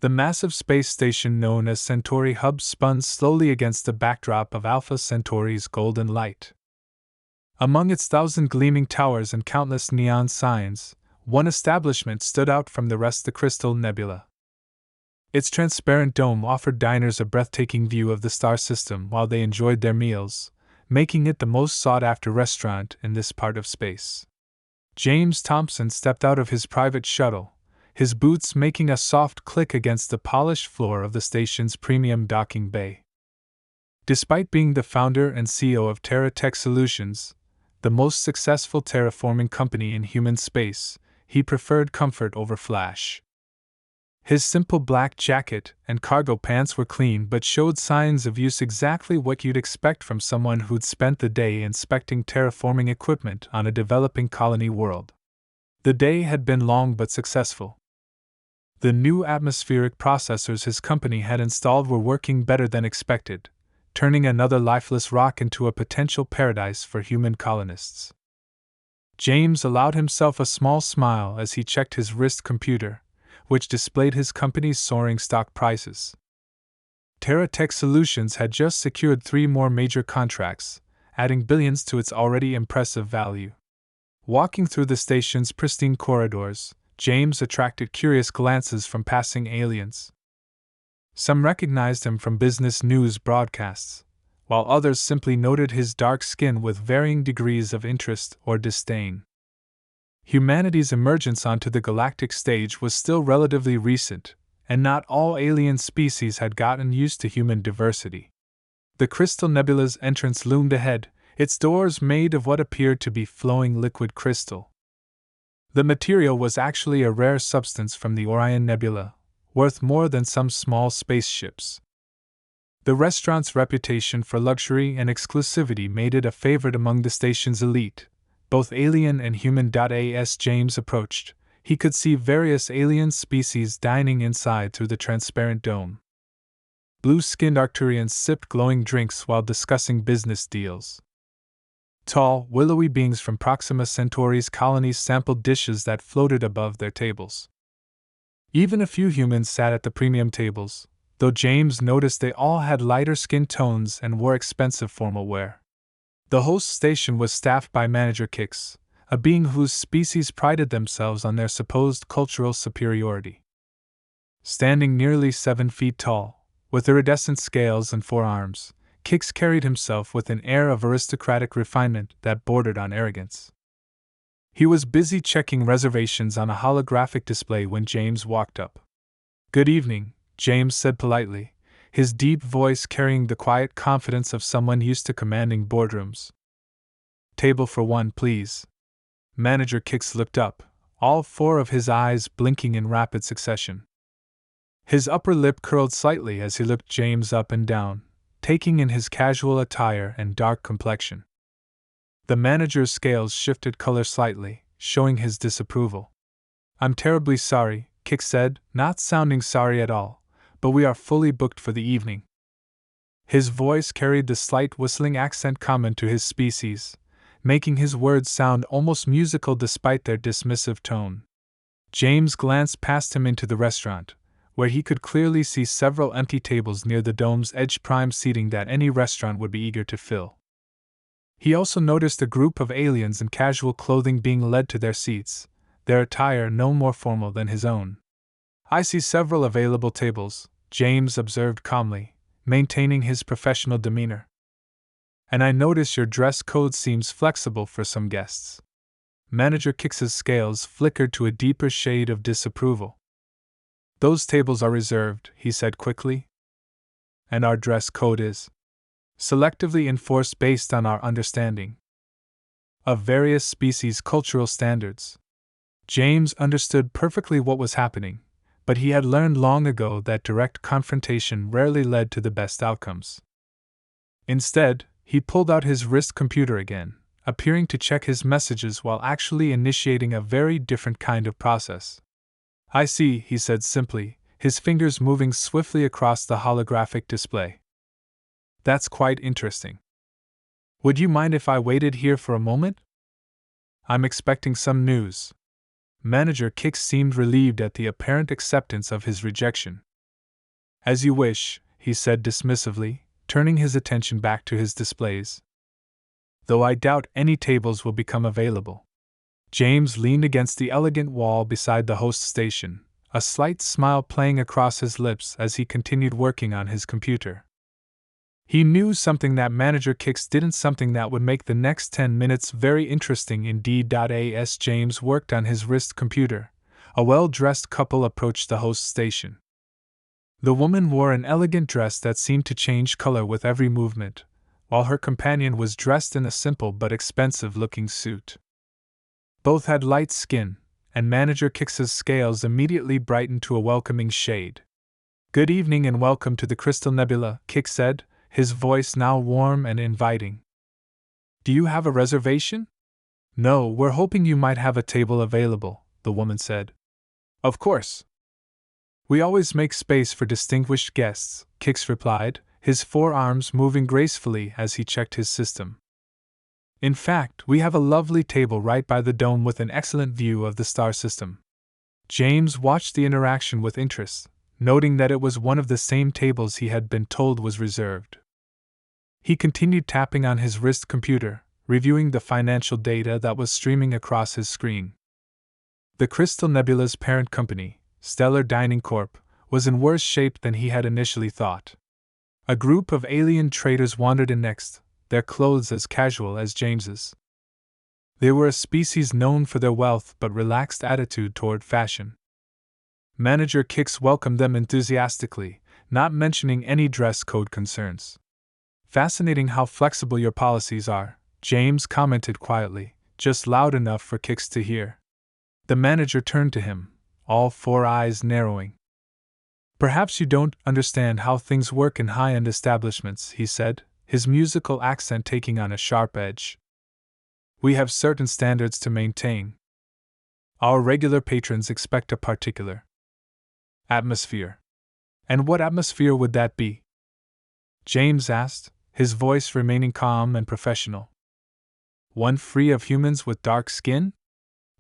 The massive space station known as Centauri Hub spun slowly against the backdrop of Alpha Centauri's golden light. Among its 1,000 gleaming towers and countless neon signs, one establishment stood out from the rest: the Crystal Nebula. Its transparent dome offered diners a breathtaking view of the star system while they enjoyed their meals, making it the most sought-after restaurant in this part of space. James Thompson stepped out of his private shuttle, his boots making a soft click against the polished floor of the station's premium docking bay. Despite being the founder and CEO of Terra Tech Solutions, the most successful terraforming company in human space, he preferred comfort over flash. His simple black jacket and cargo pants were clean but showed signs of use, exactly what you'd expect from someone who'd spent the day inspecting terraforming equipment on a developing colony world. The day had been long but successful. The new atmospheric processors his company had installed were working better than expected, turning another lifeless rock into a potential paradise for human colonists. James allowed himself a small smile as he checked his wrist computer, which displayed his company's soaring stock prices. Terra Tech Solutions had just secured 3 more major contracts, adding billions to its already impressive value. Walking through the station's pristine corridors, James attracted curious glances from passing aliens. Some recognized him from business news broadcasts, while others simply noted his dark skin with varying degrees of interest or disdain. Humanity's emergence onto the galactic stage was still relatively recent, and not all alien species had gotten used to human diversity. The Crystal Nebula's entrance loomed ahead, its doors made of what appeared to be flowing liquid crystal. The material was actually a rare substance from the Orion Nebula, worth more than some small spaceships. The restaurant's reputation for luxury and exclusivity made it a favorite among the station's elite, both alien and human. As James approached, he could see various alien species dining inside through the transparent dome. Blue-skinned Arcturians sipped glowing drinks while discussing business deals. Tall, willowy beings from Proxima Centauri's colonies sampled dishes that floated above their tables. Even a few humans sat at the premium tables, though James noticed they all had lighter skin tones and wore expensive formal wear. The host station was staffed by Manager Kix, a being whose species prided themselves on their supposed cultural superiority. Standing nearly 7 feet tall, with iridescent scales and 4 arms, Kix carried himself with an air of aristocratic refinement that bordered on arrogance. He was busy checking reservations on a holographic display when James walked up. "Good evening," James said politely, his deep voice carrying the quiet confidence of someone used to commanding boardrooms. "Table for 1, please." Manager Kix looked up, all 4 of his eyes blinking in rapid succession. His upper lip curled slightly as he looked James up and down, taking in his casual attire and dark complexion. The manager's scales shifted color slightly, showing his disapproval. "I'm terribly sorry," Kix said, not sounding sorry at all, "but we are fully booked for the evening." His voice carried the slight whistling accent common to his species, making his words sound almost musical despite their dismissive tone. James glanced past him into the restaurant, where he could clearly see several empty tables near the dome's edge, prime seating that any restaurant would be eager to fill. He also noticed a group of aliens in casual clothing being led to their seats, their attire no more formal than his own. "I see several available tables," James observed calmly, maintaining his professional demeanor. "And I notice your dress code seems flexible for some guests." Manager Kix's scales flickered to a deeper shade of disapproval. "Those tables are reserved," he said quickly. "And our dress code is selectively enforced based on our understanding of various species' cultural standards." James understood perfectly what was happening, but he had learned long ago that direct confrontation rarely led to the best outcomes. Instead, he pulled out his wrist computer again, appearing to check his messages while actually initiating a very different kind of process. "I see," he said simply, his fingers moving swiftly across the holographic display. "That's quite interesting. Would you mind if I waited here for a moment? I'm expecting some news." Manager Kix seemed relieved at the apparent acceptance of his rejection. As you wish, he said dismissively, turning his attention back to his displays. Though I doubt any tables will become available. James leaned against the elegant wall beside the host station, a slight smile playing across his lips as he continued working on his computer. He knew something that Manager Kix didn't, something that would make the next 10 minutes very interesting indeed. As James worked on his wrist computer, a well-dressed couple approached the host station. The woman wore an elegant dress that seemed to change color with every movement, while her companion was dressed in a simple but expensive-looking suit. Both had light skin, and Manager Kix's scales immediately brightened to a welcoming shade. "Good evening and welcome to the Crystal Nebula," Kix said, his voice now warm and inviting. "Do you have a reservation?" "No, we're hoping you might have a table available," the woman said. "Of course. We always make space for distinguished guests," Kix replied, his forearms moving gracefully as he checked his system. "In fact, we have a lovely table right by the dome with an excellent view of the star system." James watched the interaction with interest, noting that it was one of the same tables he had been told was reserved. He continued tapping on his wrist computer, reviewing the financial data that was streaming across his screen. The Crystal Nebula's parent company, Stellar Dining Corp., was in worse shape than he had initially thought. A group of alien traders wandered in next, their clothes as casual as James's. They were a species known for their wealth but relaxed attitude toward fashion. Manager Kix welcomed them enthusiastically, not mentioning any dress code concerns. "Fascinating how flexible your policies are," James commented quietly, just loud enough for Kix to hear. The manager turned to him, all four eyes narrowing. "Perhaps you don't understand how things work in high-end establishments," he said, his musical accent taking on a sharp edge. "We have certain standards to maintain. Our regular patrons expect a particular atmosphere." "And what atmosphere would that be?" James asked, his voice remaining calm and professional. "One free of humans with dark skin?"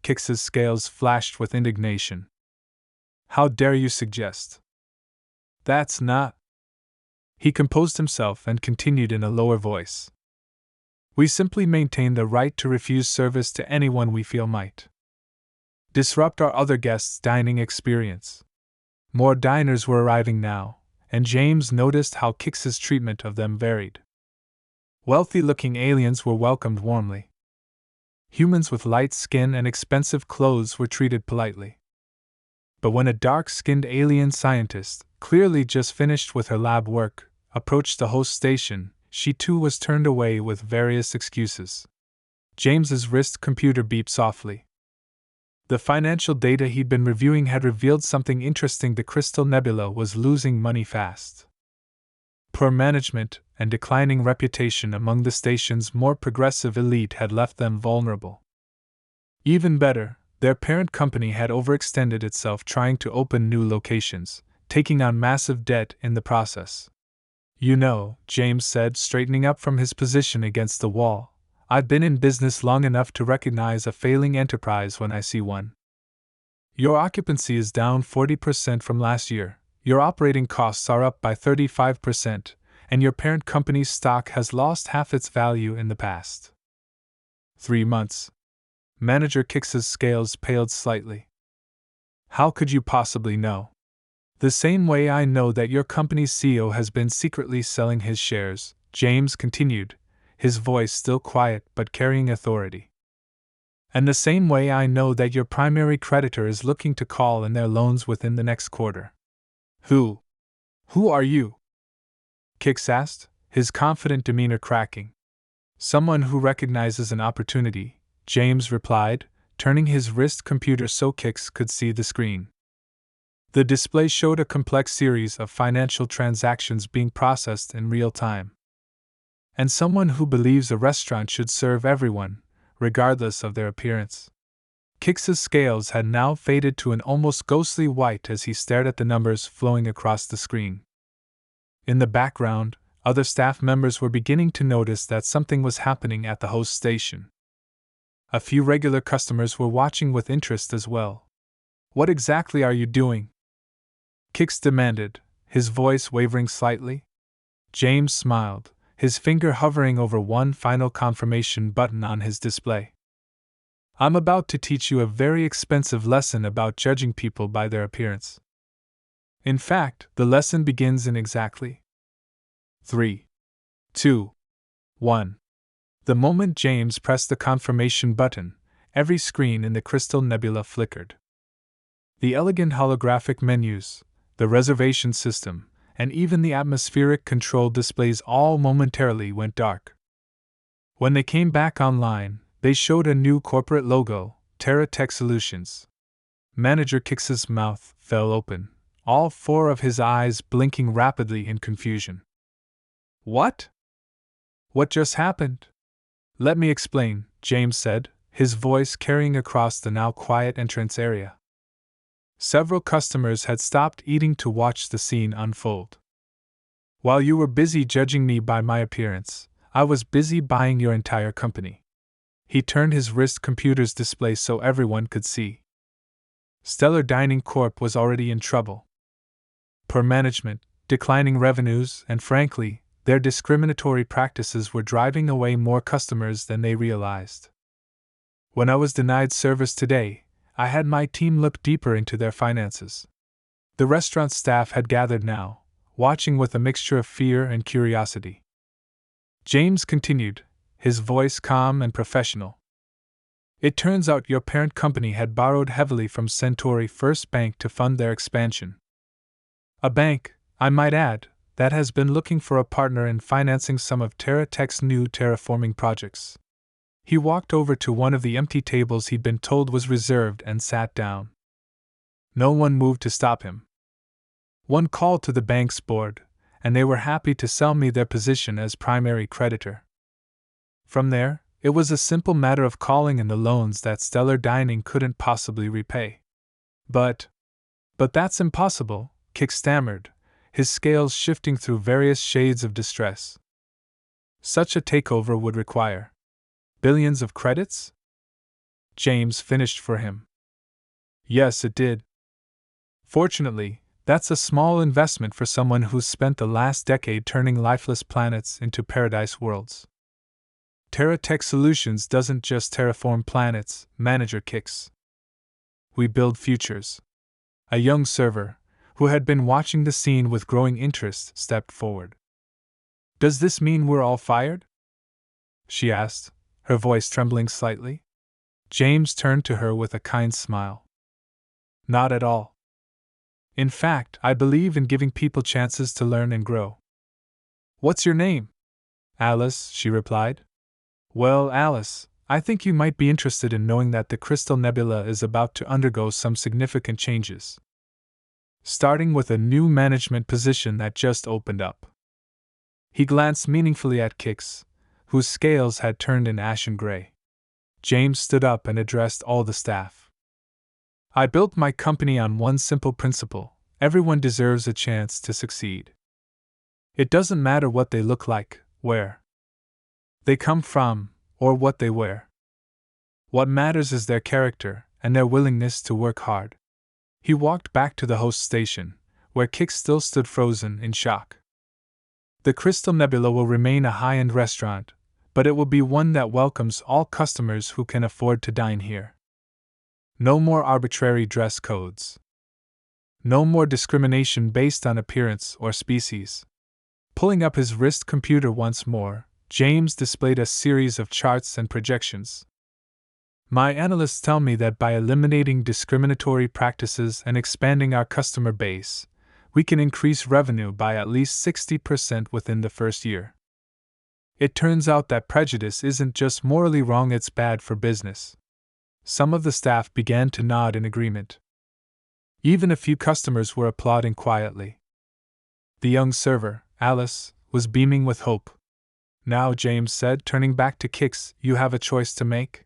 Kix's scales flashed with indignation. "How dare you suggest? That's not—" He composed himself and continued in a lower voice. "We simply maintain the right to refuse service to anyone we feel might disrupt our other guests' dining experience." More diners were arriving now, and James noticed how Kix's treatment of them varied. Wealthy-looking aliens were welcomed warmly. Humans with light skin and expensive clothes were treated politely. But when a dark-skinned alien scientist, clearly just finished with her lab work, approached the host station, she too was turned away with various excuses. James's wrist computer beeped softly. The financial data he'd been reviewing had revealed something interesting. The Crystal Nebula was losing money fast. Poor management and declining reputation among the station's more progressive elite had left them vulnerable. Even better, their parent company had overextended itself trying to open new locations, taking on massive debt in the process. "You know," James said, straightening up from his position against the wall, "I've been in business long enough to recognize a failing enterprise when I see one. Your occupancy is down 40% from last year, your operating costs are up by 35%, and your parent company's stock has lost half its value in the past 3 months. Manager Kix's scales paled slightly. "How could you possibly know?" "The same way I know that your company's CEO has been secretly selling his shares," James continued, his voice still quiet but carrying authority. "And the same way I know that your primary creditor is looking to call in their loans within the next quarter." Who are you?" Kix asked, his confident demeanor cracking. "Someone who recognizes an opportunity," James replied, turning his wrist computer so Kix could see the screen. The display showed a complex series of financial transactions being processed in real time. "And someone who believes a restaurant should serve everyone, regardless of their appearance." Kix's scales had now faded to an almost ghostly white as he stared at the numbers flowing across the screen. In the background, other staff members were beginning to notice that something was happening at the host station. A few regular customers were watching with interest as well. "What exactly are you doing?" Kix demanded, his voice wavering slightly. James smiled, his finger hovering over one final confirmation button on his display. I'm about to teach you a very expensive lesson about judging people by their appearance. In fact, the lesson begins in exactly 3, 2, 1. The moment James pressed the confirmation button, every screen in the Crystal Nebula flickered. The elegant holographic menus, the reservation system, and even the atmospheric control displays all momentarily went dark. When they came back online, they showed a new corporate logo, Terra Tech Solutions. Manager Kix's mouth fell open, all four of his eyes blinking rapidly in confusion. What? What just happened? Let me explain, James said, his voice carrying across the now quiet entrance area. Several customers had stopped eating to watch the scene unfold. While you were busy judging me by my appearance, I was busy buying your entire company. He turned his wrist computer's display so everyone could see. Stellar Dining Corp was already in trouble. Poor management, declining revenues, and frankly, their discriminatory practices were driving away more customers than they realized. When I was denied service today, I had my team look deeper into their finances. The restaurant staff had gathered now, watching with a mixture of fear and curiosity. James continued, his voice calm and professional. It turns out your parent company had borrowed heavily from Centauri First Bank to fund their expansion. A bank, I might add, that has been looking for a partner in financing some of Terra Tech's new terraforming projects. He walked over to one of the empty tables he'd been told was reserved and sat down. No one moved to stop him. One called to the bank's board, and they were happy to sell me their position as primary creditor. From there, it was a simple matter of calling in the loans that Stellar Dining couldn't possibly repay. But that's impossible, Kix stammered, his scales shifting through various shades of distress. Such a takeover would require billions of credits? James finished for him. Yes, it did. Fortunately, that's a small investment for someone who's spent the last decade turning lifeless planets into paradise worlds. Terra Tech Solutions doesn't just terraform planets, Manager Kix. We build futures. A young server, who had been watching the scene with growing interest, stepped forward. Does this mean we're all fired? She asked, her voice trembling slightly. James turned to her with a kind smile. Not at all. In fact, I believe in giving people chances to learn and grow. What's your name? Alice, she replied. Well, Alice, I think you might be interested in knowing that the Crystal Nebula is about to undergo some significant changes. Starting with a new management position that just opened up. He glanced meaningfully at Kix, whose scales had turned an ashen gray. James stood up and addressed all the staff. I built my company on one simple principle: everyone deserves a chance to succeed. It doesn't matter what they look like, where they come from, or what they wear. What matters is their character and their willingness to work hard. He walked back to the host station, where Kix still stood frozen in shock. The Crystal Nebula will remain a high-end restaurant, but it will be one that welcomes all customers who can afford to dine here. No more arbitrary dress codes. No more discrimination based on appearance or species. Pulling up his wrist computer once more, James displayed a series of charts and projections. My analysts tell me that by eliminating discriminatory practices and expanding our customer base, we can increase revenue by at least 60% within the first year. It turns out that prejudice isn't just morally wrong, it's bad for business. Some of the staff began to nod in agreement. Even a few customers were applauding quietly. The young server, Alice, was beaming with hope. Now, James said, turning back to Kix, you have a choice to make.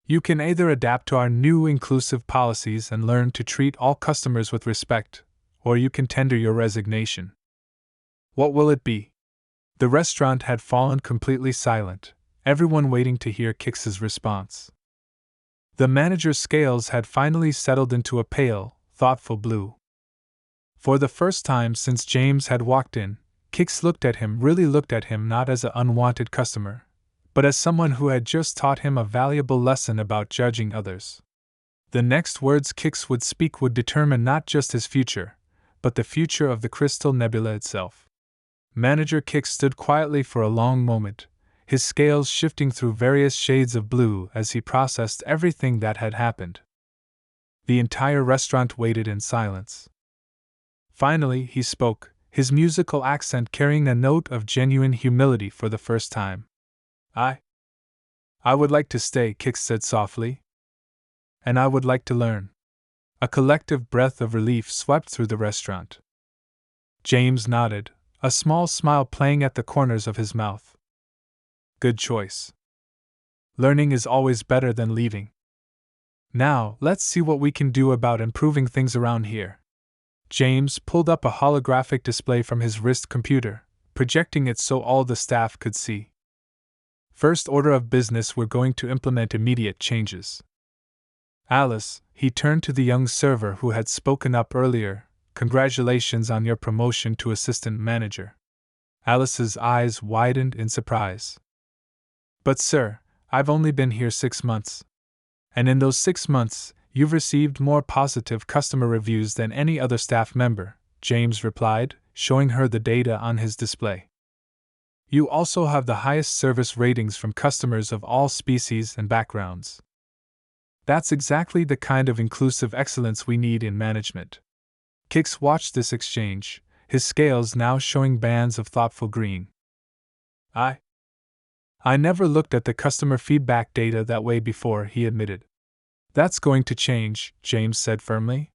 You can either adapt to our new inclusive policies and learn to treat all customers with respect, or you can tender your resignation. What will it be? The restaurant had fallen completely silent, everyone waiting to hear Kix's response. The manager's scales had finally settled into a pale, thoughtful blue. For the first time since James had walked in, Kix really looked at him not as an unwanted customer, but as someone who had just taught him a valuable lesson about judging others. The next words Kix would speak would determine not just his future, but the future of the Crystal Nebula itself. Manager Kix stood quietly for a long moment, his scales shifting through various shades of blue as he processed everything that had happened. The entire restaurant waited in silence. Finally, he spoke, his musical accent carrying a note of genuine humility for the first time. I would like to stay, Kix said softly. And I would like to learn. A collective breath of relief swept through the restaurant. James nodded, a small smile playing at the corners of his mouth. Good choice. Learning is always better than leaving. Now, let's see what we can do about improving things around here. James pulled up a holographic display from his wrist computer, projecting it so all the staff could see. First order of business, we're going to implement immediate changes. Alice, he turned to the young server who had spoken up earlier, congratulations on your promotion to assistant manager. Alice's eyes widened in surprise. But sir, I've only been here 6 months. And in those 6 months, you've received more positive customer reviews than any other staff member, James replied, showing her the data on his display. You also have the highest service ratings from customers of all species and backgrounds. That's exactly the kind of inclusive excellence we need in management. Kix watched this exchange, his scales now showing bands of thoughtful green. I never looked at the customer feedback data that way before, he admitted. That's going to change, James said firmly.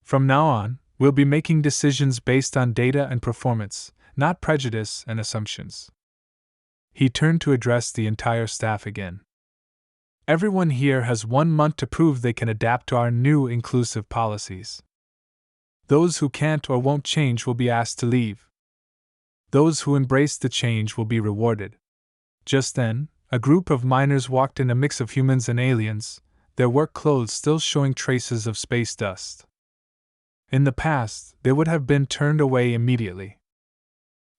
From now on, we'll be making decisions based on data and performance, not prejudice and assumptions. He turned to address the entire staff again. Everyone here has 1 month to prove they can adapt to our new inclusive policies. Those who can't or won't change will be asked to leave. Those who embrace the change will be rewarded. Just then, a group of miners walked in, a mix of humans and aliens, their work clothes still showing traces of space dust. In the past, they would have been turned away immediately.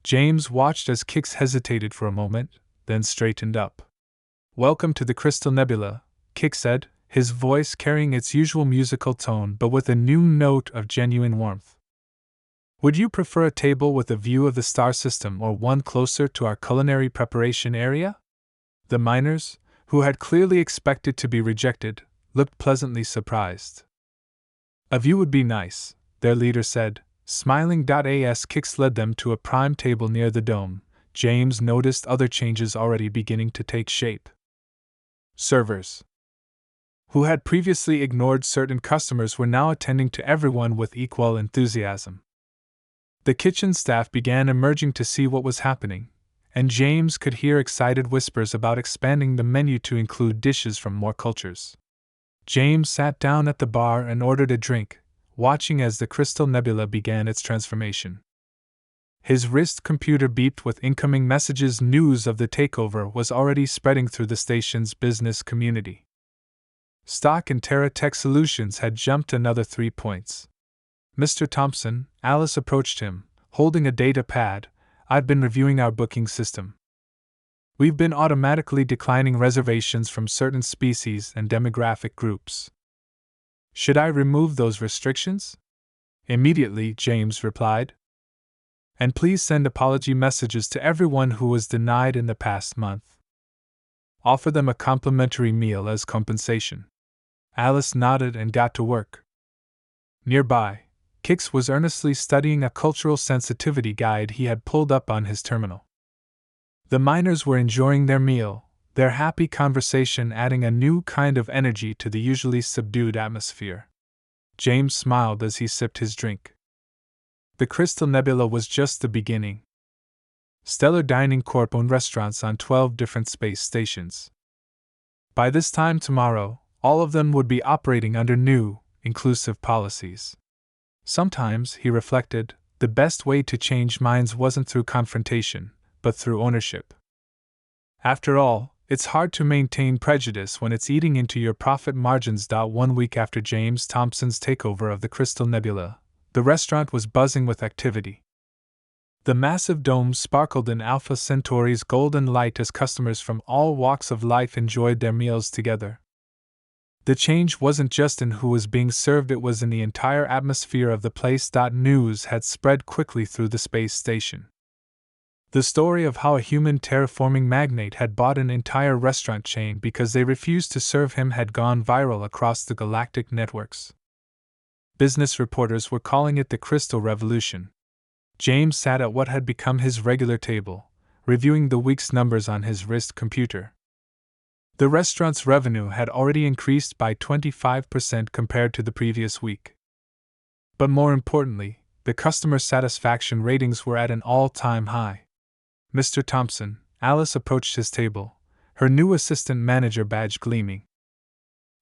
James watched as Kix hesitated for a moment, then straightened up. Welcome to the Crystal Nebula, Kix said, his voice carrying its usual musical tone but with a new note of genuine warmth. Would you prefer a table with a view of the star system or one closer to our culinary preparation area? The miners, who had clearly expected to be rejected, looked pleasantly surprised. A view would be nice, their leader said, smiling. As Kix led them to a prime table near the dome, James noticed other changes already beginning to take shape. Servers, who had previously ignored certain customers, were now attending to everyone with equal enthusiasm. The kitchen staff began emerging to see what was happening, and James could hear excited whispers about expanding the menu to include dishes from more cultures. James sat down at the bar and ordered a drink, watching as the Crystal Nebula began its transformation. His wrist computer beeped with incoming messages. News of the takeover was already spreading through the station's business community. Stock in Terra Tech Solutions had jumped another 3 points. Mr. Thompson, Alice approached him, holding a data pad. I've been reviewing our booking system. We've been automatically declining reservations from certain species and demographic groups. Should I remove those restrictions? Immediately, James replied. And please send apology messages to everyone who was denied in the past month. Offer them a complimentary meal as compensation. Alice nodded and got to work. Nearby, Kix was earnestly studying a cultural sensitivity guide he had pulled up on his terminal. The miners were enjoying their meal, their happy conversation adding a new kind of energy to the usually subdued atmosphere. James smiled as he sipped his drink. The Crystal Nebula was just the beginning. Stellar Dining Corp owned restaurants on 12 different space stations. By this time tomorrow, all of them would be operating under new, inclusive policies. Sometimes, he reflected, the best way to change minds wasn't through confrontation, but through ownership. After all, it's hard to maintain prejudice when it's eating into your profit margins. 1 week after James Thompson's takeover of the Crystal Nebula, The restaurant was buzzing with activity. The massive dome sparkled in Alpha Centauri's golden light as customers from all walks of life enjoyed their meals together. The change wasn't just in who was being served, it was in the entire atmosphere of the place. News had spread quickly through the space station. The story of how a human terraforming magnate had bought an entire restaurant chain because they refused to serve him had gone viral across the galactic networks. Business reporters were calling it the Crystal Revolution. James sat at what had become his regular table, reviewing the week's numbers on his wrist computer. The restaurant's revenue had already increased by 25% compared to the previous week. But more importantly, the customer satisfaction ratings were at an all-time high. Mr. Thompson, Alice approached his table, her new assistant manager badge gleaming.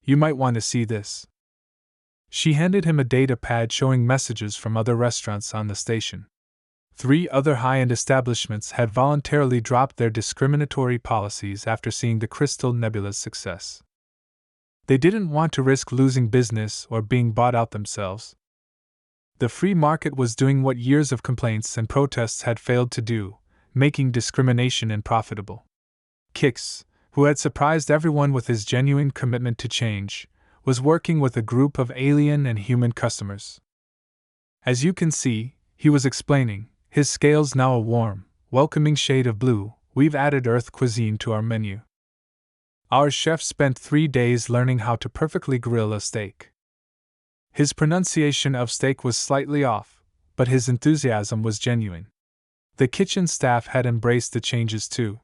You might want to see this. She handed him a data pad showing messages from other restaurants on the station. 3 other high-end establishments had voluntarily dropped their discriminatory policies after seeing the Crystal Nebula's success. They didn't want to risk losing business or being bought out themselves. The free market was doing what years of complaints and protests had failed to do, making discrimination unprofitable. Kix, who had surprised everyone with his genuine commitment to change, was working with a group of alien and human customers. As you can see, he was explaining, his scales now a warm, welcoming shade of blue, we've added Earth cuisine to our menu. Our chef spent 3 days learning how to perfectly grill a steak. His pronunciation of steak was slightly off, but his enthusiasm was genuine. The kitchen staff had embraced the changes too.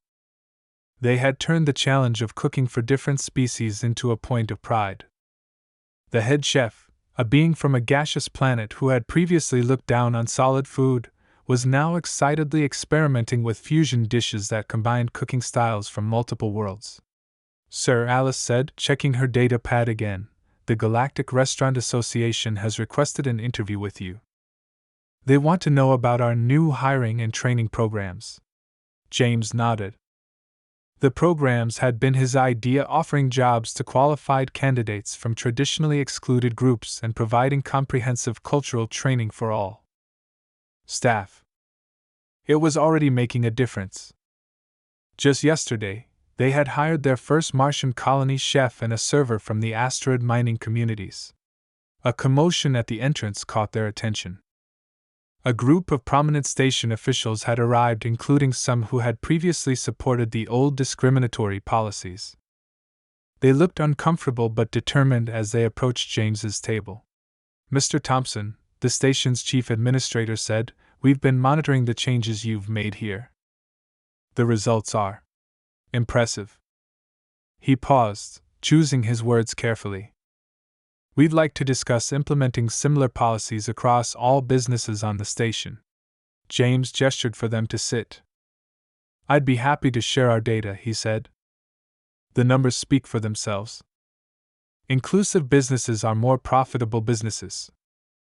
They had turned the challenge of cooking for different species into a point of pride. The head chef, a being from a gaseous planet who had previously looked down on solid food, was now excitedly experimenting with fusion dishes that combined cooking styles from multiple worlds. Sir, Alice said, checking her data pad again, the Galactic Restaurant Association has requested an interview with you. They want to know about our new hiring and training programs. James nodded. The programs had been his idea, offering jobs to qualified candidates from traditionally excluded groups and providing comprehensive cultural training for all staff. It was already making a difference. Just yesterday, they had hired their first Martian colony chef and a server from the asteroid mining communities. A commotion at the entrance caught their attention. A group of prominent station officials had arrived, including some who had previously supported the old discriminatory policies. They looked uncomfortable but determined as they approached James's table. Mr. Thompson, the station's chief administrator, said, "We've been monitoring the changes you've made here. The results are impressive." He paused, choosing his words carefully. "We'd like to discuss implementing similar policies across all businesses on the station." James gestured for them to sit. "I'd be happy to share our data," he said. "The numbers speak for themselves. Inclusive businesses are more profitable businesses."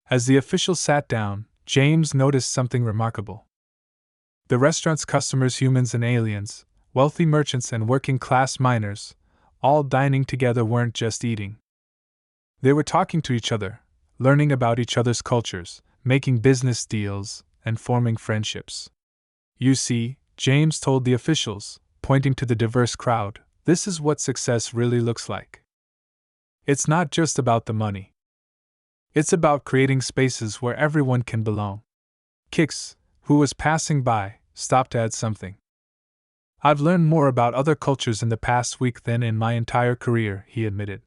As the officials sat down, James noticed something remarkable. The restaurant's customers, humans and aliens, wealthy merchants and working-class miners, all dining together, weren't just eating. They were talking to each other, learning about each other's cultures, making business deals, and forming friendships. "You see," James told the officials, pointing to the diverse crowd, "this is what success really looks like. It's not just about the money. It's about creating spaces where everyone can belong." Kix, who was passing by, stopped to add something. "I've learned more about other cultures in the past week than in my entire career," he admitted.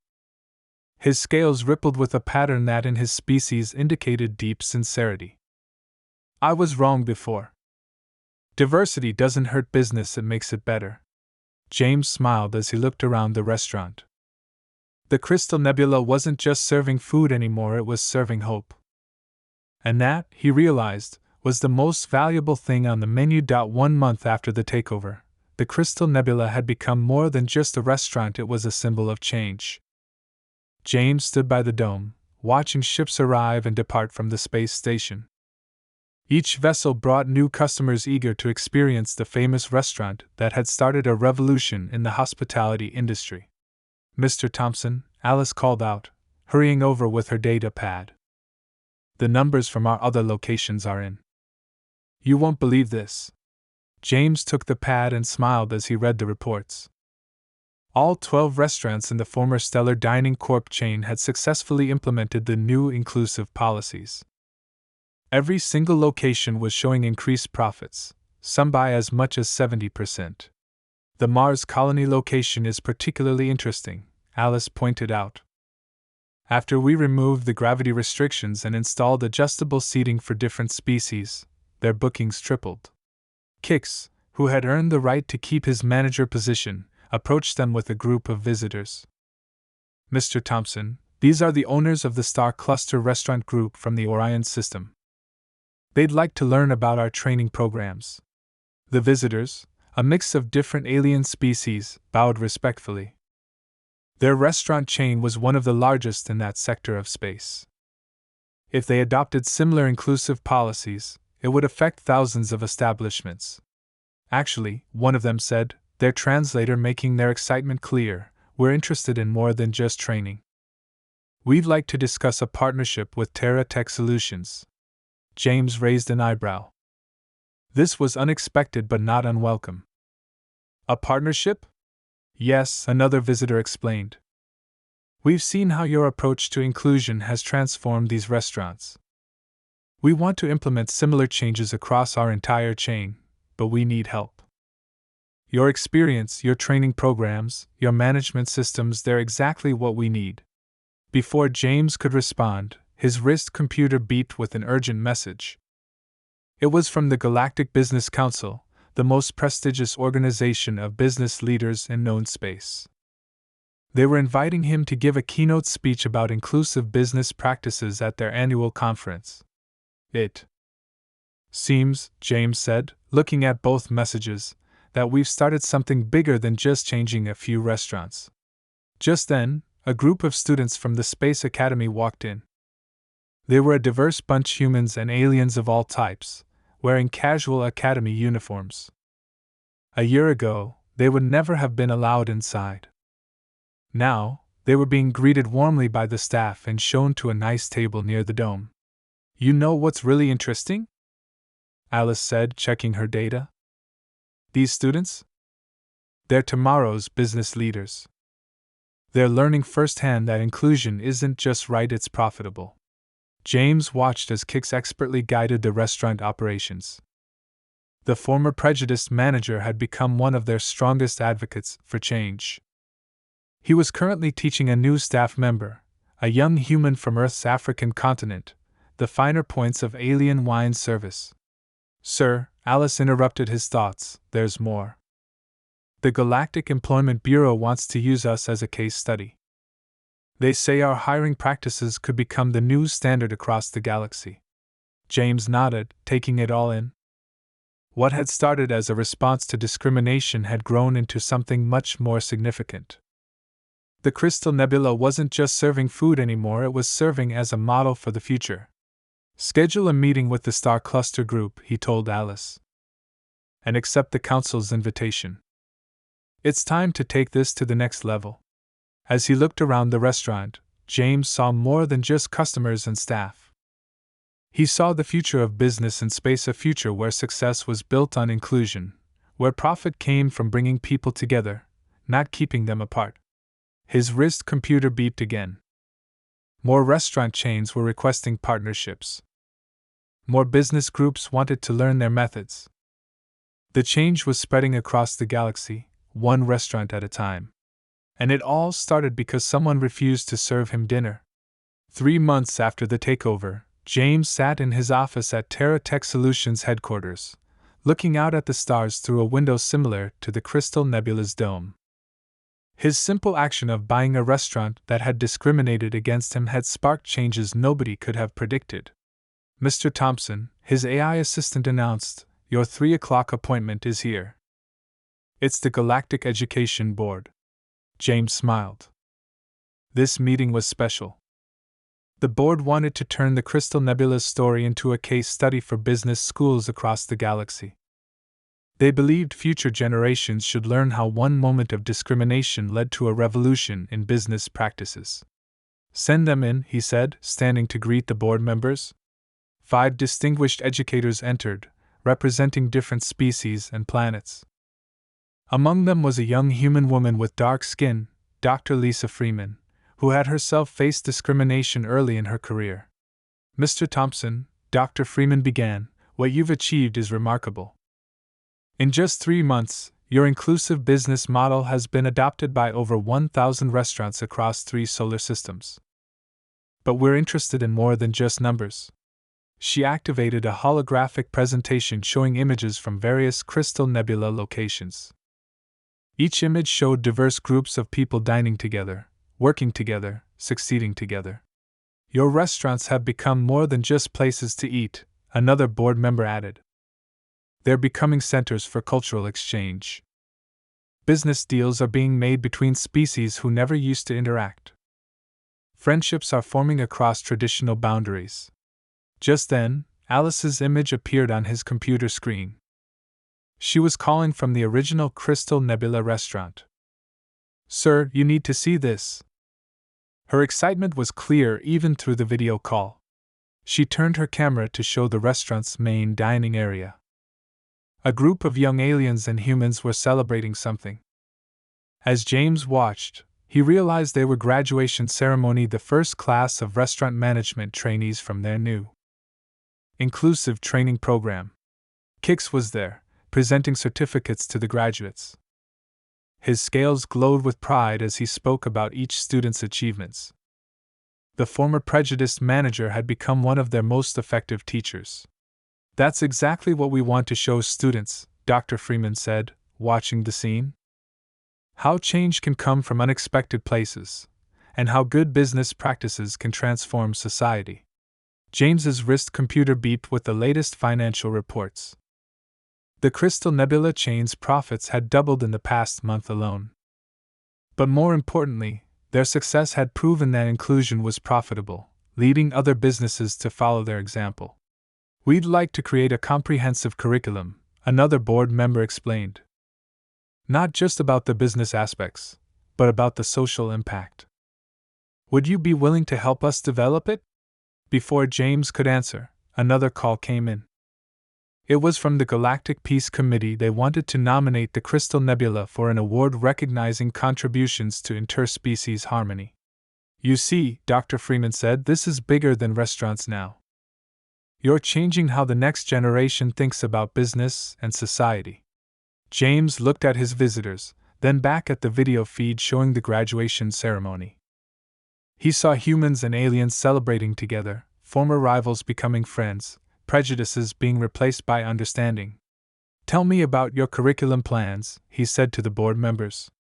His scales rippled with a pattern that in his species indicated deep sincerity. "I was wrong before. Diversity doesn't hurt business, it makes it better." James smiled as he looked around the restaurant. The Crystal Nebula wasn't just serving food anymore, it was serving hope. And that, he realized, was the most valuable thing on the menu. 1 month after the takeover, the Crystal Nebula had become more than just a restaurant, it was a symbol of change. James stood by the dome, watching ships arrive and depart from the space station. Each vessel brought new customers eager to experience the famous restaurant that had started a revolution in the hospitality industry. "Mr. Thompson," Alice called out, hurrying over with her data pad. The numbers from our other locations are in. You won't believe this. James took the pad and smiled as he read the reports. All 12 restaurants in the former Stellar Dining Corp chain had successfully implemented the new inclusive policies. Every single location was showing increased profits, some by as much as 70%. The Mars Colony location is particularly interesting, Alice pointed out. After we removed the gravity restrictions and installed adjustable seating for different species, their bookings tripled. Kix, who had earned the right to keep his manager position, approached them with a group of visitors. Mr. Thompson, these are the owners of the Star Cluster Restaurant Group from the Orion system. They'd like to learn about our training programs. The visitors, a mix of different alien species, bowed respectfully. Their restaurant chain was one of the largest in that sector of space. If they adopted similar inclusive policies, it would affect thousands of establishments. Actually, one of them said, their translator making their excitement clear, we're interested in more than just training. We'd like to discuss a partnership with Terra Tech Solutions. James raised an eyebrow. This was unexpected but not unwelcome. A partnership? Yes, another visitor explained. We've seen how your approach to inclusion has transformed these restaurants. We want to implement similar changes across our entire chain, but we need help. Your experience, your training programs, your management systems, they're exactly what we need. Before James could respond, his wrist computer beeped with an urgent message. It was from the Galactic Business Council, the most prestigious organization of business leaders in known space. They were inviting him to give a keynote speech about inclusive business practices at their annual conference. It seems, James said, looking at both messages, that we've started something bigger than just changing a few restaurants. Just then, a group of students from the Space Academy walked in. They were a diverse bunch, humans and aliens of all types, wearing casual academy uniforms. A year ago, they would never have been allowed inside. Now, they were being greeted warmly by the staff and shown to a nice table near the dome. You know what's really interesting? Alice said, checking her data. These students? They're tomorrow's business leaders. They're learning firsthand that inclusion isn't just right, it's profitable. James watched as Kix expertly guided the restaurant operations. The former prejudiced manager had become one of their strongest advocates for change. He was currently teaching a new staff member, a young human from Earth's African continent, the finer points of alien wine service. Sir, Alice interrupted his thoughts, there's more. The Galactic Employment Bureau wants to use us as a case study. They say our hiring practices could become the new standard across the galaxy. James nodded, taking it all in. What had started as a response to discrimination had grown into something much more significant. The Crystal Nebula wasn't just serving food anymore, it was serving as a model for the future. Schedule a meeting with the Star Cluster Group, he told Alice. And accept the Council's invitation. It's time to take this to the next level. As he looked around the restaurant, James saw more than just customers and staff. He saw the future of business in space, a future where success was built on inclusion, where profit came from bringing people together, not keeping them apart. His wrist computer beeped again. More restaurant chains were requesting partnerships. More business groups wanted to learn their methods. The change was spreading across the galaxy, one restaurant at a time. And it all started because someone refused to serve him dinner. 3 months after the takeover, James sat in his office at Terra Tech Solutions headquarters, looking out at the stars through a window similar to the Crystal Nebula's dome. His simple action of buying a restaurant that had discriminated against him had sparked changes nobody could have predicted. Mr. Thompson, his AI assistant announced, your 3 o'clock appointment is here. It's the Galactic Education Board. James smiled. This meeting was special. The board wanted to turn the Crystal Nebula's story into a case study for business schools across the galaxy. They believed future generations should learn how one moment of discrimination led to a revolution in business practices. Send them in, he said, standing to greet the board members. 5 distinguished educators entered, representing different species and planets. Among them was a young human woman with dark skin, Dr. Lisa Freeman, who had herself faced discrimination early in her career. "Mr. Thompson," Dr. Freeman began, "what you've achieved is remarkable. In just 3 months, your inclusive business model has been adopted by over 1,000 restaurants across 3 solar systems. But we're interested in more than just numbers." She activated a holographic presentation showing images from various crystal nebula locations. Each image showed diverse groups of people dining together, working together, succeeding together. "Your restaurants have become more than just places to eat," another board member added. "They're becoming centers for cultural exchange. Business deals are being made between species who never used to interact. Friendships are forming across traditional boundaries." Just then, Alice's image appeared on his computer screen. She was calling from the original Crystal Nebula restaurant. "Sir, you need to see this." Her excitement was clear even through the video call. She turned her camera to show the restaurant's main dining area. A group of young aliens and humans were celebrating something. As James watched, he realized they were graduation ceremony the first class of restaurant management trainees from their new inclusive training program. Kix was there, presenting certificates to the graduates. His scales glowed with pride as he spoke about each student's achievements. The former prejudiced manager had become one of their most effective teachers. "That's exactly what we want to show students," Dr. Freeman said, watching the scene. "How change can come from unexpected places, and how good business practices can transform society." James's wrist computer beeped with the latest financial reports. The Crystal Nebula chain's profits had doubled in the past month alone. But more importantly, their success had proven that inclusion was profitable, leading other businesses to follow their example. "We'd like to create a comprehensive curriculum," another board member explained. "Not just about the business aspects, but about the social impact. Would you be willing to help us develop it?" Before James could answer, another call came in. It was from the Galactic Peace Committee. They wanted to nominate the Crystal Nebula for an award recognizing contributions to interspecies harmony. "You see," Dr. Freeman said, "this is bigger than restaurants now. You're changing how the next generation thinks about business and society." James looked at his visitors, then back at the video feed showing the graduation ceremony. He saw humans and aliens celebrating together, former rivals becoming friends, prejudices being replaced by understanding. "Tell me about your curriculum plans," he said to the board members.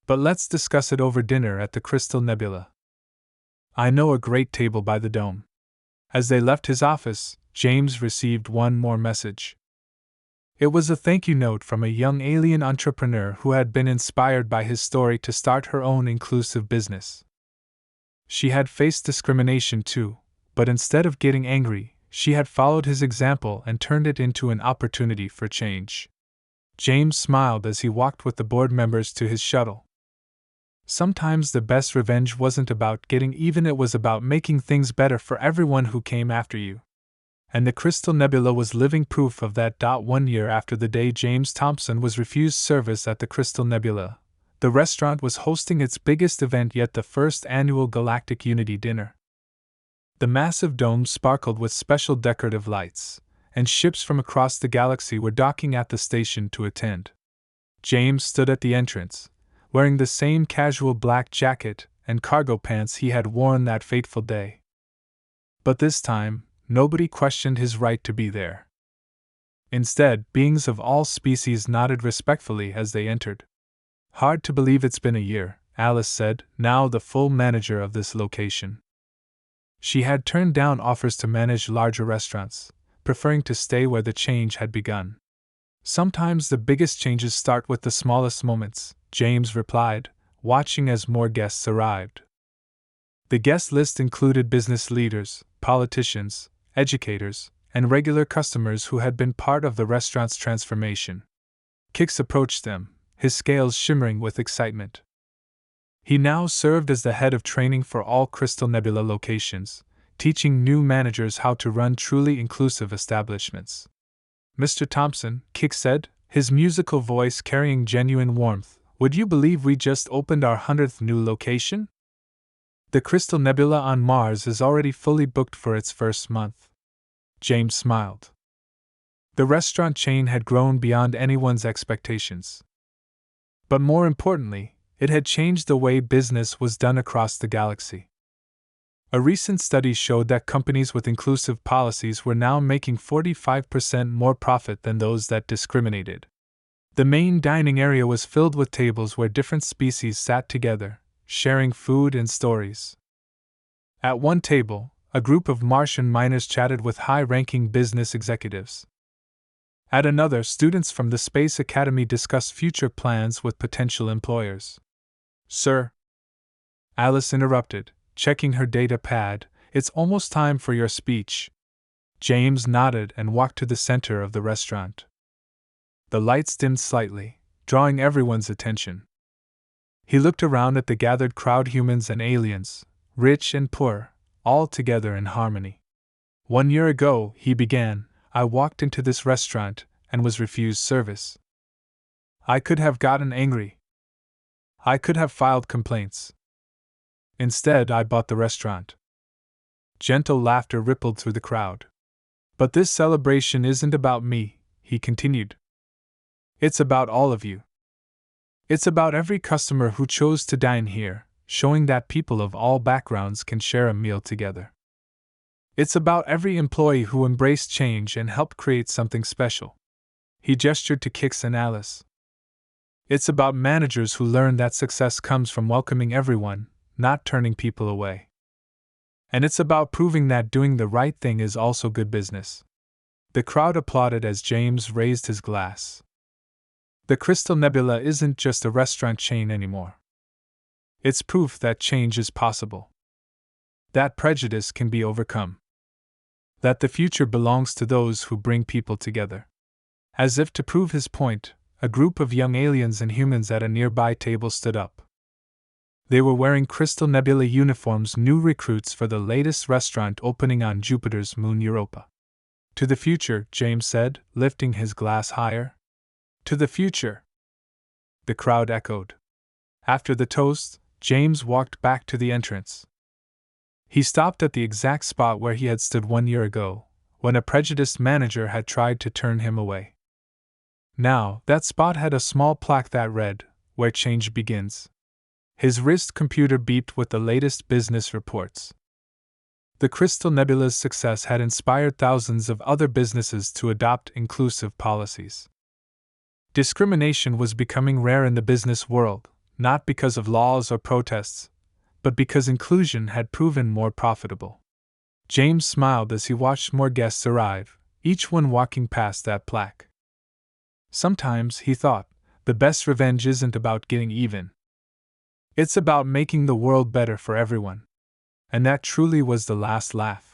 "But let's discuss it over dinner at the Crystal Nebula. I know a great table by the dome." As they left his office, James received one more message. It was a thank you note from a young alien entrepreneur who had been inspired by his story to start her own inclusive business. She had faced discrimination too, but instead of getting angry, she had followed his example and turned it into an opportunity for change. James smiled as he walked with the board members to his shuttle. Sometimes the best revenge wasn't about getting even, it was about making things better for everyone who came after you. And the Crystal Nebula was living proof of that. 1 year after the day James Thompson was refused service at the Crystal Nebula, the restaurant was hosting its biggest event yet, the first annual Galactic Unity Dinner. The massive dome sparkled with special decorative lights, and ships from across the galaxy were docking at the station to attend. James stood at the entrance, wearing the same casual black jacket and cargo pants he had worn that fateful day. But this time, nobody questioned his right to be there. Instead, beings of all species nodded respectfully as they entered. "Hard to believe it's been a year," Alice said, now the full manager of this location. She had turned down offers to manage larger restaurants, preferring to stay where the change had begun. "Sometimes the biggest changes start with the smallest moments," James replied, watching as more guests arrived. The guest list included business leaders, politicians, educators, and regular customers who had been part of the restaurant's transformation. Kix approached them, his scales shimmering with excitement. He now served as the head of training for all Crystal Nebula locations, teaching new managers how to run truly inclusive establishments. "Mr. Thompson," Kick said, his musical voice carrying genuine warmth, "would you believe we just opened our 100th new location? The Crystal Nebula on Mars is already fully booked for its first month." James smiled. The restaurant chain had grown beyond anyone's expectations. But more importantly, it had changed the way business was done across the galaxy. A recent study showed that companies with inclusive policies were now making 45% more profit than those that discriminated. The main dining area was filled with tables where different species sat together, sharing food and stories. At one table, a group of Martian miners chatted with high-ranking business executives. At another, students from the Space Academy discussed future plans with potential employers. "Sir," Alice interrupted, checking her data pad, "it's almost time for your speech." James nodded and walked to the center of the restaurant. The lights dimmed slightly, drawing everyone's attention. He looked around at the gathered crowd, humans and aliens, rich and poor, all together in harmony. "1 year ago," he began, "I walked into this restaurant and was refused service. I could have gotten angry. I could have filed complaints. Instead, I bought the restaurant." Gentle laughter rippled through the crowd. "But this celebration isn't about me," he continued. "It's about all of you. It's about every customer who chose to dine here, showing that people of all backgrounds can share a meal together. It's about every employee who embraced change and helped create something special." He gestured to Kix and Alice. "It's about managers who learn that success comes from welcoming everyone, not turning people away. And it's about proving that doing the right thing is also good business." The crowd applauded as James raised his glass. The Crystal Nebula isn't just a restaurant chain anymore. It's proof that change is possible. That prejudice can be overcome. That the future belongs to those who bring people together. As if to prove his point, a group of young aliens and humans at a nearby table stood up. They were wearing Crystal Nebula uniforms, new recruits for the latest restaurant opening on Jupiter's moon Europa. "To the future," James said, lifting his glass higher. "To the future," the crowd echoed. After the toast, James walked back to the entrance. He stopped at the exact spot where he had stood 1 year ago, when a prejudiced manager had tried to turn him away. Now, that spot had a small plaque that read, "Where Change Begins." His wrist computer beeped with the latest business reports. The Crystal Nebula's success had inspired thousands of other businesses to adopt inclusive policies. Discrimination was becoming rare in the business world, not because of laws or protests, but because inclusion had proven more profitable. James smiled as he watched more guests arrive, each one walking past that plaque. Sometimes, he thought, the best revenge isn't about getting even. It's about making the world better for everyone. And that truly was the last laugh.